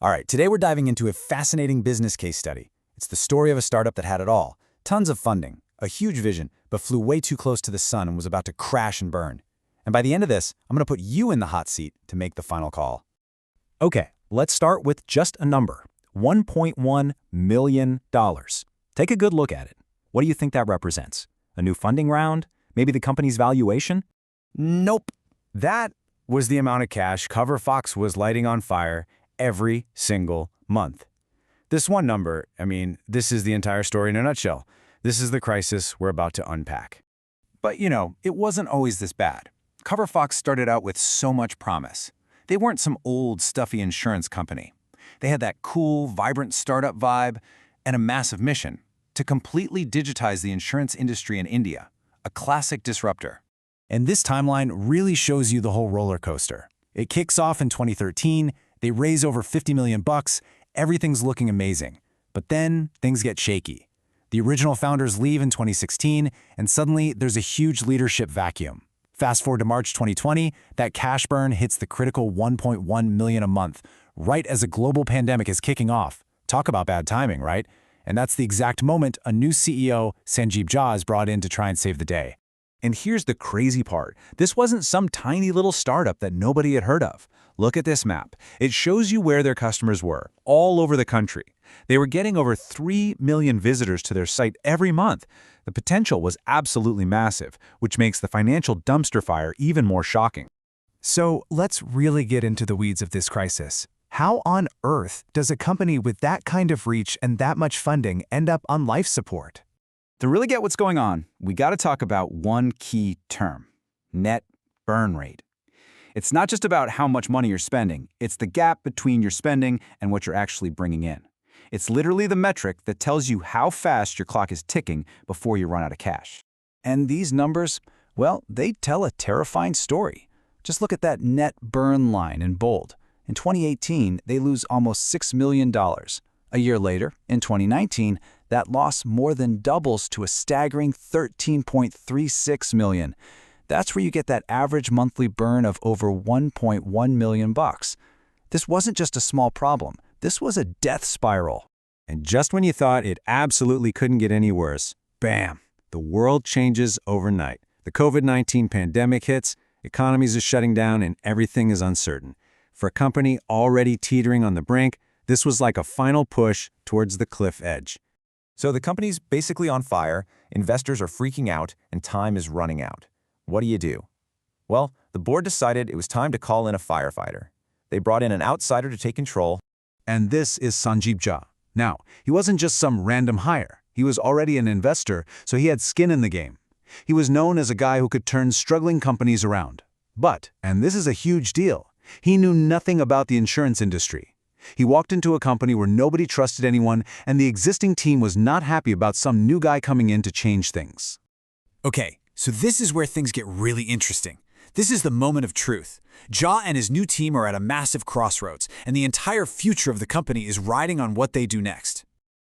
All right, today we're diving into a fascinating business case study. It's the story of a startup that had it all. Tons of funding, a huge vision, but flew way too close to the sun and was about to crash and burn. And by the end of this, I'm going to put you in the hot seat to make the final call. Okay, let's start with just a number, $1.1 million. Take a good look at it. What do you think that represents? A new funding round? Maybe the company's valuation? Nope. That was the amount of cash Coverfox was lighting on fire every single month. This one number, this is the entire story in a nutshell. This is the crisis we're about to unpack. But it wasn't always this bad. Coverfox started out with so much promise. They weren't some old, stuffy insurance company. They had that cool, vibrant startup vibe and a massive mission to completely digitize the insurance industry in India, a classic disruptor. And this timeline really shows you the whole roller coaster. It kicks off in 2013, they raise over $50 million, everything's looking amazing. But then things get shaky. The original founders leave in 2016, and suddenly there's a huge leadership vacuum. Fast forward to March 2020, that cash burn hits the critical $1.1 million a month, right as a global pandemic is kicking off. Talk about bad timing, right? And that's the exact moment a new CEO, Sanjib Jha, is brought in to try and save the day. And here's the crazy part. This wasn't some tiny little startup that nobody had heard of. Look at this map. It shows you where their customers were, all over the country. They were getting over 3 million visitors to their site every month. The potential was absolutely massive, which makes the financial dumpster fire even more shocking. So let's really get into the weeds of this crisis. How on earth does a company with that kind of reach and that much funding end up on life support? To really get what's going on, we got to talk about one key term: net burn rate. It's not just about how much money you're spending, it's the gap between your spending and what you're actually bringing in. It's literally the metric that tells you how fast your clock is ticking before you run out of cash. And these numbers, well, they tell a terrifying story. Just look at that net burn line in bold. In 2018, they lose almost $6 million. A year later, in 2019, that loss more than doubles to a staggering $13.36 million. That's where you get that average monthly burn of over $1.1 million. This wasn't just a small problem. This was a death spiral. And just when you thought it absolutely couldn't get any worse, bam, the world changes overnight. The COVID-19 pandemic hits, economies are shutting down, and everything is uncertain. For a company already teetering on the brink, this was like a final push towards the cliff edge. So the company's basically on fire, investors are freaking out, and time is running out. What do? Well, the board decided it was time to call in a firefighter. They brought in an outsider to take control. And this is Sanjib Jha. Now, he wasn't just some random hire. He was already an investor, so he had skin in the game. He was known as a guy who could turn struggling companies around. But, and this is a huge deal, he knew nothing about the insurance industry. He walked into a company where nobody trusted anyone, and the existing team was not happy about some new guy coming in to change things. Okay, so this is where things get really interesting. This is the moment of truth. Jha and his new team are at a massive crossroads, and the entire future of the company is riding on what they do next.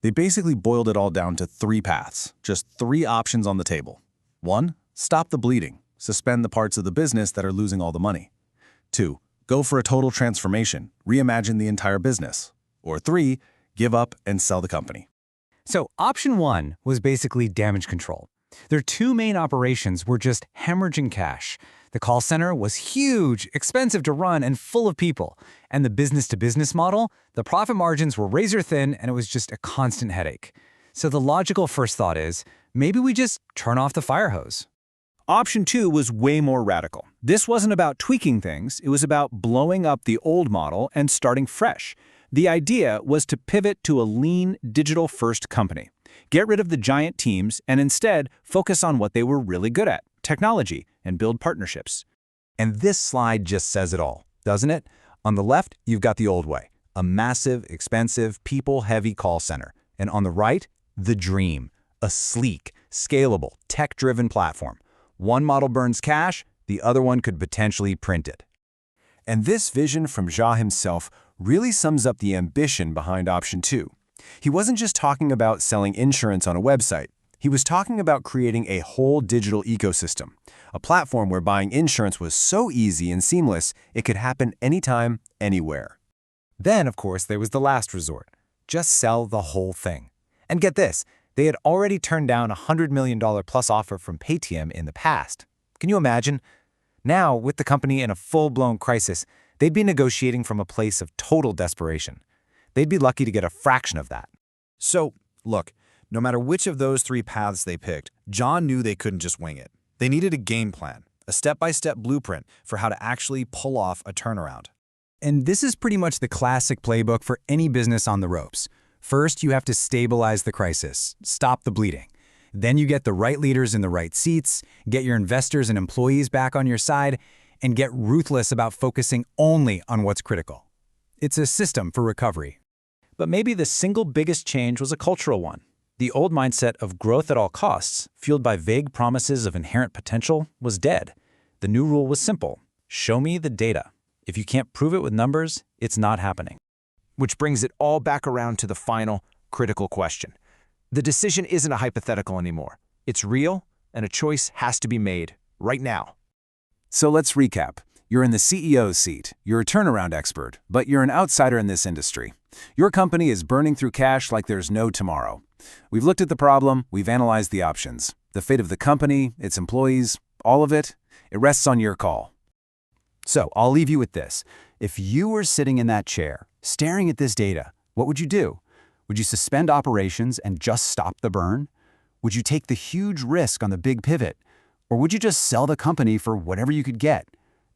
They basically boiled it all down to 3 paths, just 3 options on the table. 1, stop the bleeding, suspend the parts of the business that are losing all the money. 2, go for a total transformation, reimagine the entire business. Or 3, give up and sell the company. So option 1 was basically damage control. Their 2 main operations were just hemorrhaging cash. The call center was huge, expensive to run, and full of people. And the business-to-business model, the profit margins were razor-thin, and it was just a constant headache. So the logical first thought is, maybe we just turn off the fire hose. Option 2 was way more radical. This wasn't about tweaking things, it was about blowing up the old model and starting fresh. The idea was to pivot to a lean, digital-first company. Get rid of the giant teams and instead focus on what they were really good at, technology, and build partnerships. And this slide just says it all, doesn't it? On the left, you've got the old way, a massive, expensive, people-heavy call center. And on the right, the dream, a sleek, scalable, tech-driven platform. One model burns cash, the other one could potentially print it. And this vision from Jha himself really sums up the ambition behind option 2. He wasn't just talking about selling insurance on a website. He was talking about creating a whole digital ecosystem, a platform where buying insurance was so easy and seamless it could happen anytime, anywhere. Then, of course, there was the last resort. Just sell the whole thing. And get this, they had already turned down a $100 million plus offer from Paytm in the past. Can you imagine? Now, with the company in a full-blown crisis, they'd be negotiating from a place of total desperation. They'd be lucky to get a fraction of that. So, look, no matter which of those three paths they picked, John knew they couldn't just wing it. They needed a game plan, a step-by-step blueprint for how to actually pull off a turnaround. And this is pretty much the classic playbook for any business on the ropes. First, you have to stabilize the crisis, stop the bleeding. Then you get the right leaders in the right seats, get your investors and employees back on your side, and get ruthless about focusing only on what's critical. It's a system for recovery. But maybe the single biggest change was a cultural one. The old mindset of growth at all costs, fueled by vague promises of inherent potential, was dead. The new rule was simple. Show me the data. If you can't prove it with numbers, it's not happening. Which brings it all back around to the final, critical question. The decision isn't a hypothetical anymore. It's real, and a choice has to be made right now. So let's recap. You're in the CEO's seat. You're a turnaround expert, but you're an outsider in this industry. Your company is burning through cash like there's no tomorrow. We've looked at the problem, we've analyzed the options. The fate of the company, its employees, all of it, it rests on your call. So I'll leave you with this. If you were sitting in that chair, staring at this data, what would you do? Would you suspend operations and just stop the burn? Would you take the huge risk on the big pivot? Or would you just sell the company for whatever you could get?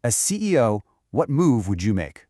As CEO, what move would you make?